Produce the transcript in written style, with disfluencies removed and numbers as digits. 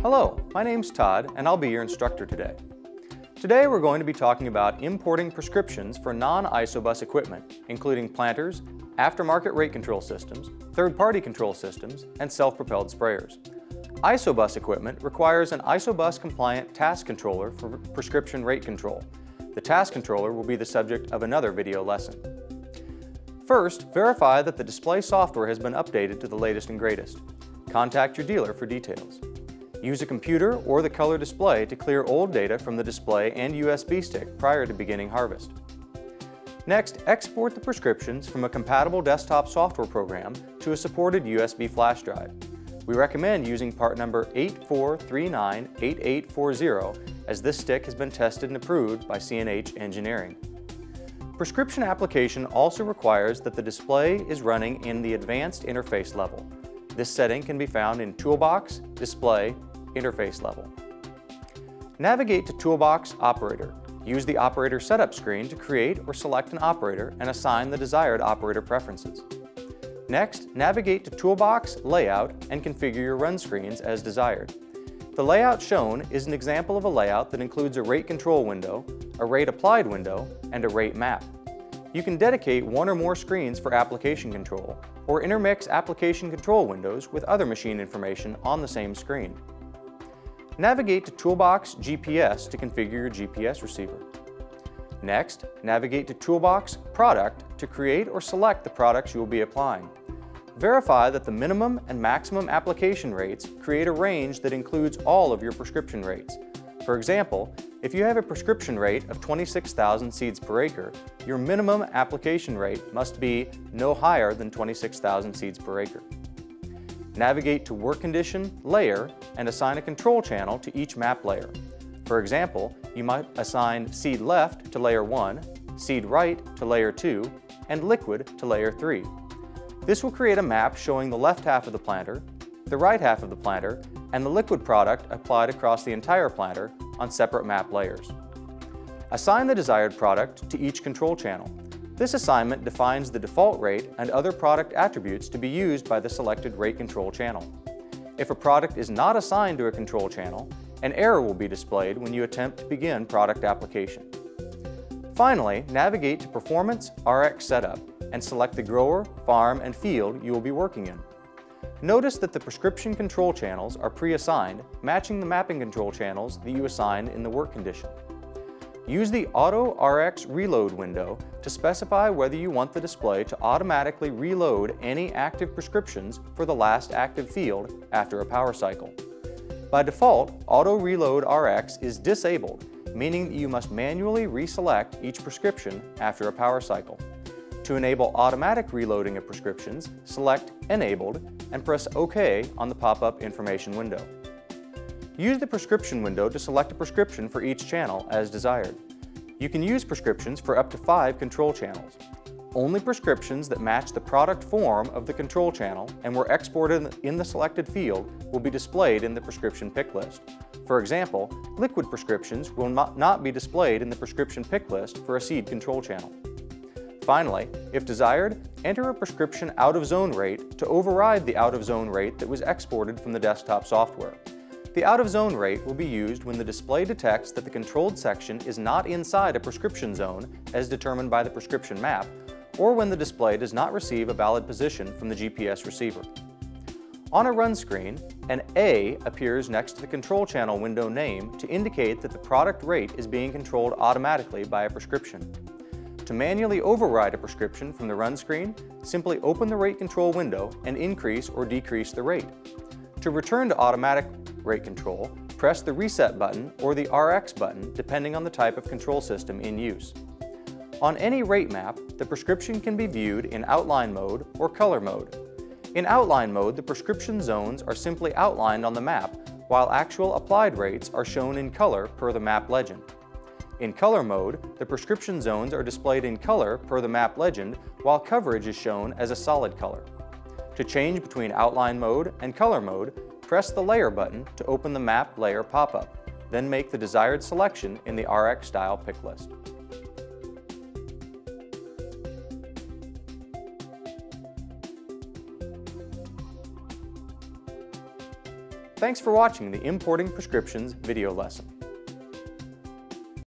Hello, my name's Todd, and I'll be your instructor today. Today we're going to be talking about importing prescriptions for non-ISOBUS equipment, including planters, aftermarket rate control systems, third-party control systems, and self-propelled sprayers. ISOBUS equipment requires an ISOBUS-compliant task controller for prescription rate control. The task controller will be the subject of another video lesson. First, verify that the display software has been updated to the latest and greatest. Contact your dealer for details. Use a computer or the color display to clear old data from the display and USB stick prior to beginning harvest. Next, export the prescriptions from a compatible desktop software program to a supported USB flash drive. We recommend using part number 84398840 as this stick has been tested and approved by C&H Engineering. Prescription application also requires that the display is running in the advanced interface level. This setting can be found in Toolbox, Display, Interface level. Navigate to Toolbox Operator. Use the operator setup screen to create or select an operator and assign the desired operator preferences. Next, navigate to Toolbox Layout and configure your run screens as desired. The layout shown is an example of a layout that includes a rate control window, a rate applied window, and a rate map. You can dedicate one or more screens for application control, or intermix application control windows with other machine information on the same screen. Navigate to Toolbox GPS to configure your GPS receiver. Next, navigate to Toolbox Product to create or select the products you will be applying. Verify that the minimum and maximum application rates create a range that includes all of your prescription rates. For example, if you have a prescription rate of 26,000 seeds per acre, your minimum application rate must be no higher than 26,000 seeds per acre. Navigate to Work Condition, Layer, and assign a control channel to each map layer. For example, you might assign Seed Left to Layer 1, Seed Right to Layer 2, and Liquid to Layer 3. This will create a map showing the left half of the planter, the right half of the planter, and the liquid product applied across the entire planter on separate map layers. Assign the desired product to each control channel. This assignment defines the default rate and other product attributes to be used by the selected rate control channel. If a product is not assigned to a control channel, an error will be displayed when you attempt to begin product application. Finally, navigate to Performance RX Setup and select the grower, farm, and field you will be working in. Notice that the prescription control channels are pre-assigned, matching the mapping control channels that you assigned in the work condition. Use the Auto RX Reload window to specify whether you want the display to automatically reload any active prescriptions for the last active field after a power cycle. By default, Auto Reload RX is disabled, meaning that you must manually reselect each prescription after a power cycle. To enable automatic reloading of prescriptions, select Enabled and press OK on the pop-up information window. Use the prescription window to select a prescription for each channel as desired. You can use prescriptions for up to 5 control channels. Only prescriptions that match the product form of the control channel and were exported in the selected field will be displayed in the prescription pick list. For example, liquid prescriptions will not be displayed in the prescription pick list for a seed control channel. Finally, if desired, enter a prescription out-of-zone rate to override the out-of-zone rate that was exported from the desktop software. The out-of-zone rate will be used when the display detects that the controlled section is not inside a prescription zone as determined by the prescription map, or when the display does not receive a valid position from the GPS receiver. On a run screen, an A appears next to the control channel window name to indicate that the product rate is being controlled automatically by a prescription. To manually override a prescription from the run screen, simply open the rate control window and increase or decrease the rate. To return to automatic rate control, press the Reset button or the RX button depending on the type of control system in use. On any rate map, the prescription can be viewed in outline mode or color mode. In outline mode, the prescription zones are simply outlined on the map, while actual applied rates are shown in color per the map legend. In color mode, the prescription zones are displayed in color per the map legend, while coverage is shown as a solid color. To change between outline mode and color mode, press the Layer button to open the Map Layer pop-up, then make the desired selection in the RX style pick list. Thanks for watching the Importing Prescriptions video lesson.